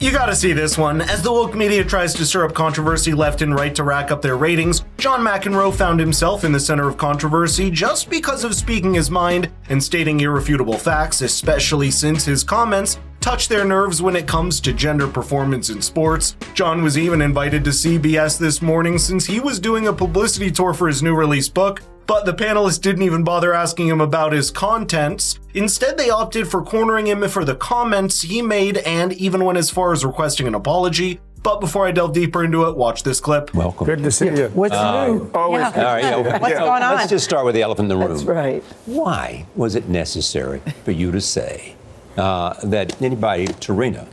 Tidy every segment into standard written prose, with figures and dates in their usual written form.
You gotta see this one. As the woke media tries to stir up controversy left and right to rack up their ratings, John McEnroe found himself in the center of controversy just because of speaking his mind and stating irrefutable facts, especially since his comments touch their nerves when it comes to gender performance in sports. John was even invited to CBS this morning since he was doing a publicity tour for his new release book, but the panelists didn't even bother asking him about his contents. Instead, they opted for cornering him for the comments he made and even went as far as requesting an apology. But before I delve deeper into it, watch this clip. Welcome. Good to see you. What's new? Always. All right, What's going on? Let's just start with the elephant in the room. That's right. Why was it necessary for you to say that anybody, Serena,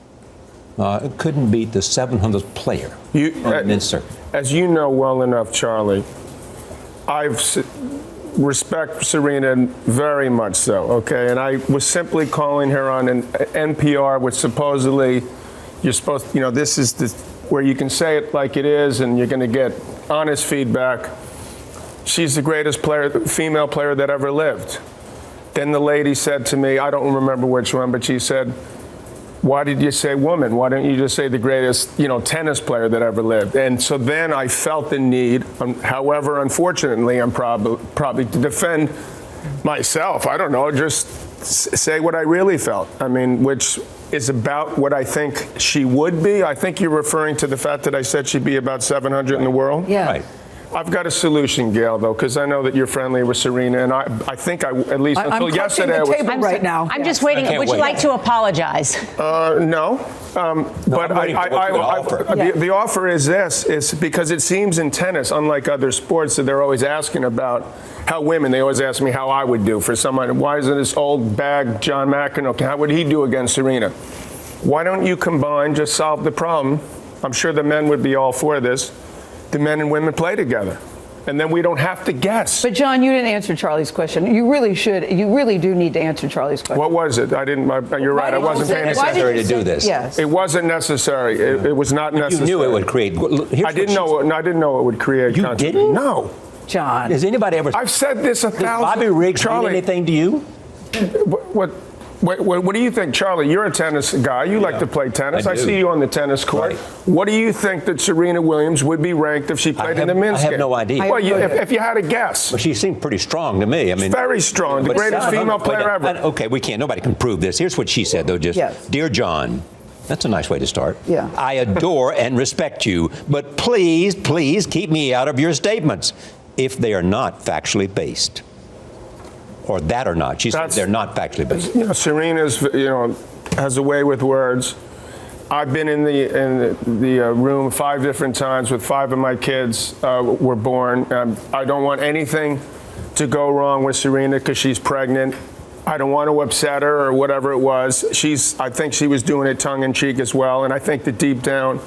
couldn't beat the 700th player on the men's circuit? As you know well enough, Charlie, I've respect Serena very much so, okay? And I was simply calling her on an NPR, which supposedly you're supposed to, you know, this is where you can say it like it is and you're going to get honest feedback. She's the greatest female player that ever lived. Then the lady said to me, I don't remember which one, but she said, why did you say woman? Why don't you just say the greatest, tennis player that ever lived? And so then I felt the need, however, unfortunately, I'm probably to defend myself. I don't know, just say what I really felt. I mean, which is about what I think she would be. I think you're referring to the fact that I said she'd be about 700 in the world. Yeah. Right. I've got a solution, Gail, though, because I know that you're friendly with Serena, and I think at least until yesterday, I'm right now. I'm just waiting. Would you like to apologize? No. But the offer is this: is because it seems in tennis, unlike other sports, that they're always asking about how women. They always ask me how I would do for someone. Why isn't this old bag John McEnroe? How would he do against Serena? Why don't you combine? Just solve the problem. I'm sure the men would be all for this. The men and women play together, and then we don't have to guess. But John, you didn't answer Charlie's question. You really should. You really do need to answer Charlie's question. What was it? I didn't. You're right. I wasn't paying attention. Necessary to do this. Yes. It wasn't necessary. It was not necessary. You knew it would create. I didn't know it would create. You controversy. didn't? No. John. Has anybody ever? I've said this 1,000. Bobby Riggs Charlie, mean anything to you? What do you think, Charlie? You're a tennis guy. You like to play tennis. I see you on the tennis court. Right. What do you think that Serena Williams would be ranked if she played in the men's game? I have no idea. Well, if you had a guess. But she seemed pretty strong to me. I mean, very strong. The greatest female player ever. Okay, nobody can prove this. Here's what she said, though. Yes. Dear John. That's a nice way to start. Yeah. I adore and respect you, but please keep me out of your statements if they are not factually based. Or that or not. She said they're not factually based. Serena's, has a way with words. I've been in the room 5 different times with 5 of my kids were born. I don't want anything to go wrong with Serena because she's pregnant. I don't want to upset her or whatever it was. I think she was doing it tongue in cheek as well. And I think that deep down,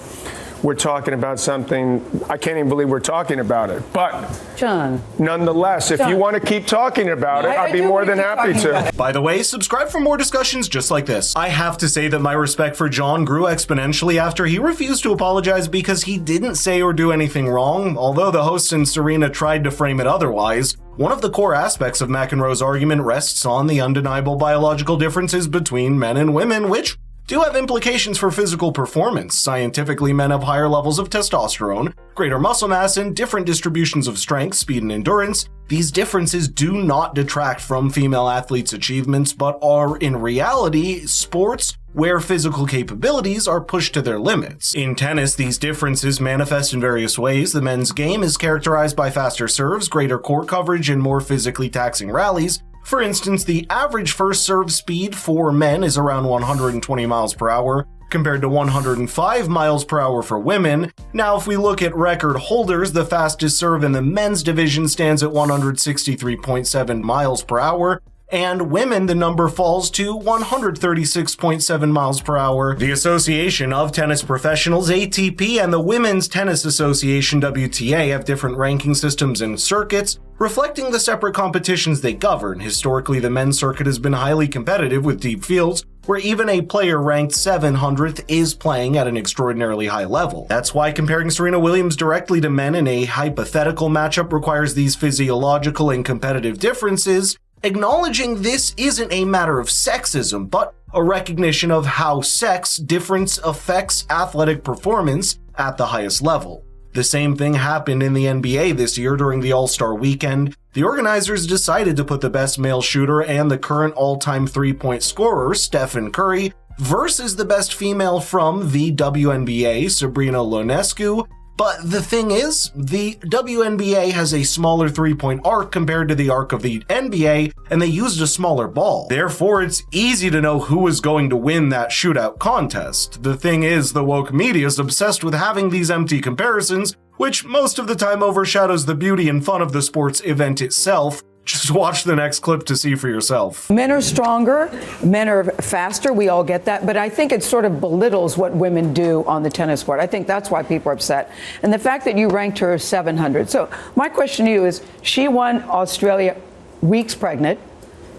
we're talking about something, I can't even believe we're talking about it. But, John, nonetheless, if you want to keep talking about it, I'd be more than happy to. By the way, subscribe for more discussions just like this. I have to say that my respect for John grew exponentially after he refused to apologize because he didn't say or do anything wrong, although the hosts and Serena tried to frame it otherwise. One of the core aspects of McEnroe's argument rests on the undeniable biological differences between men and women, which do have implications for physical performance. Scientifically, men have higher levels of testosterone, greater muscle mass, and different distributions of strength, speed, and endurance. These differences do not detract from female athletes' achievements, but are, in reality, sports where physical capabilities are pushed to their limits. In tennis, these differences manifest in various ways. The men's game is characterized by faster serves, greater court coverage, and more physically taxing rallies. For instance, the average first serve speed for men is around 120 miles per hour, compared to 105 miles per hour for women. Now, if we look at record holders, the fastest serve in the men's division stands at 163.7 miles per hour, and women, the number falls to 136.7 miles per hour. The Association of Tennis Professionals, ATP, and the Women's Tennis Association, WTA, have different ranking systems and circuits, reflecting the separate competitions they govern. Historically, the men's circuit has been highly competitive with deep fields, where even a player ranked 700th is playing at an extraordinarily high level. That's why comparing Serena Williams directly to men in a hypothetical matchup requires these physiological and competitive differences. Acknowledging this isn't a matter of sexism, but a recognition of how sex difference affects athletic performance at the highest level. The same thing happened in the NBA this year during the All-Star weekend. The organizers decided to put the best male shooter and the current all-time three-point scorer, Stephen Curry, versus the best female from the WNBA, Sabrina Ionescu. But the thing is, the WNBA has a smaller three-point arc compared to the arc of the NBA, and they used a smaller ball. Therefore, it's easy to know who is going to win that shootout contest. The thing is, the woke media is obsessed with having these empty comparisons, which most of the time overshadows the beauty and fun of the sports event itself. Just watch the next clip to see for yourself. Men are stronger, men are faster, we all get that, but I think it sort of belittles what women do on the tennis court. I think that's why people are upset. And the fact that you ranked her 700. So my question to you is, she won Australia weeks pregnant.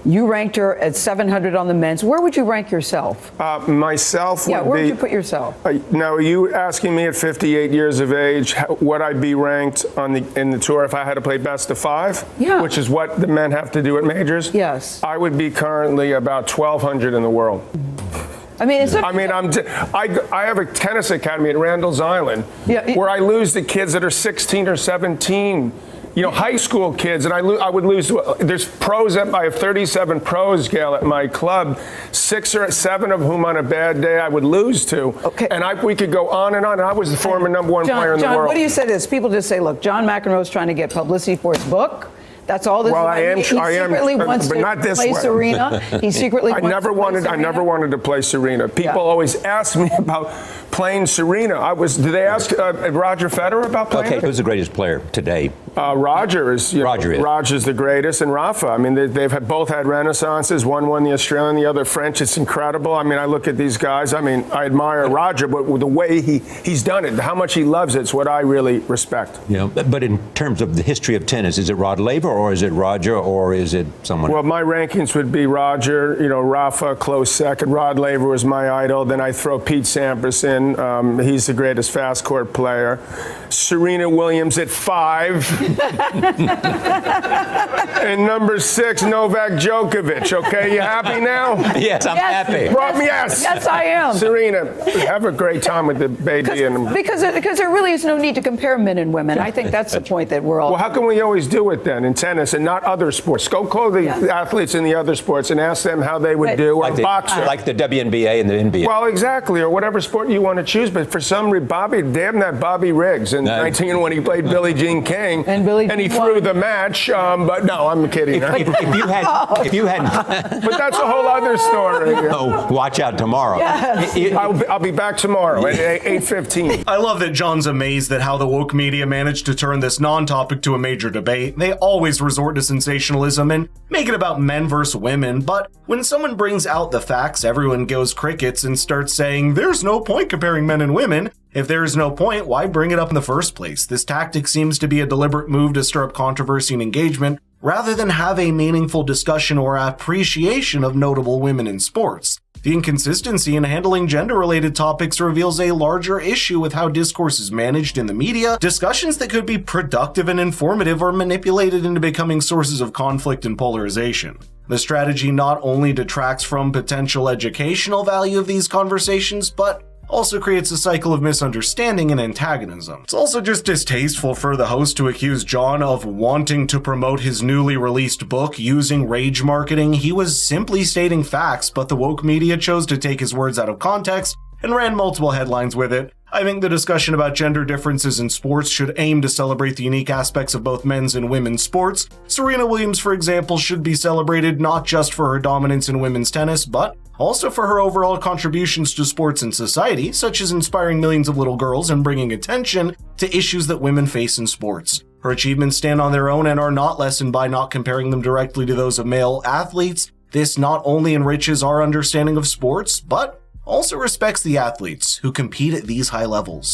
You ranked her at 700 on the men's. Where would you rank yourself? Myself would be... Yeah, where would you put yourself? Now, are you asking me at 58 years of age, would I be ranked in the tour if I had to play best of five? Yeah. Which is what the men have to do at majors? Yes. I would be currently about 1,200 in the world. I mean, I have a tennis academy at Randall's Island where I lose to kids that are 16 or 17. You know, high school kids, and I would lose. There's pros I have 37 pros, Gail, at my club, 6 or 7 of whom on a bad day I would lose to. Okay. And we could go on and on. I was the former number one player in the world. John, what do you say to this? People just say, look, John McEnroe's trying to get publicity for his book. That's all this. Well, I am. He secretly wants but to not this play way. Serena. He secretly. I never wanted to play Serena. People always ask me about playing Serena. Did they ask Roger Federer about playing? Okay, who's the greatest player today? Roger is. Roger's the greatest, and Rafa. I mean, they've both had renaissances. One won the Australian, the other French. It's incredible. I mean, I look at these guys. I mean, I admire Roger, but the way he's done it, how much he loves it's what I really respect. Yeah, but in terms of the history of tennis, is it Rod Laver or is it Roger or is it someone? Well, my rankings would be Roger, Rafa, close second. Rod Laver was my idol. Then I throw Pete Sampras in. He's the greatest fast court player. Serena Williams at 5. And number 6, Novak Djokovic. Okay, you happy now? Yes, I'm happy. Yes. Yes, I am. Serena, have a great time with the baby. Because there really is no need to compare men and women. I think that's the point that we're all. Well, how can we always do it then in tennis and not other sports? Go call the athletes in the other sports and ask them how they would do. Or boxer. Like the WNBA and the NBA. Well, exactly, or whatever sport you want to choose. But for some reason, Bobby Riggs in 19 when he played Billie Jean King, and he threw the match. But no, I'm kidding. If you had, but that's a whole other story. Oh, watch out tomorrow. Yes. I'll be back tomorrow at 8:15. I love that John's amazed at how the woke media managed to turn this non-topic to a major debate. They always resort to sensationalism and make it about men versus women, but when someone brings out the facts, everyone goes crickets and starts saying, there's no point comparing men and women. If there is no point, why bring it up in the first place? This tactic seems to be a deliberate move to stir up controversy and engagement, rather than have a meaningful discussion or appreciation of notable women in sports. The inconsistency in handling gender-related topics reveals a larger issue with how discourse is managed in the media. Discussions that could be productive and informative are manipulated into becoming sources of conflict and polarization. The strategy not only detracts from potential educational value of these conversations, but also creates a cycle of misunderstanding and antagonism. It's also just distasteful for the host to accuse John of wanting to promote his newly released book using rage marketing. He was simply stating facts, but the woke media chose to take his words out of context and ran multiple headlines with it. I think the discussion about gender differences in sports should aim to celebrate the unique aspects of both men's and women's sports. Serena Williams, for example, should be celebrated not just for her dominance in women's tennis, but also for her overall contributions to sports and society, such as inspiring millions of little girls and bringing attention to issues that women face in sports. Her achievements stand on their own and are not lessened by not comparing them directly to those of male athletes. This not only enriches our understanding of sports, but also respects the athletes who compete at these high levels.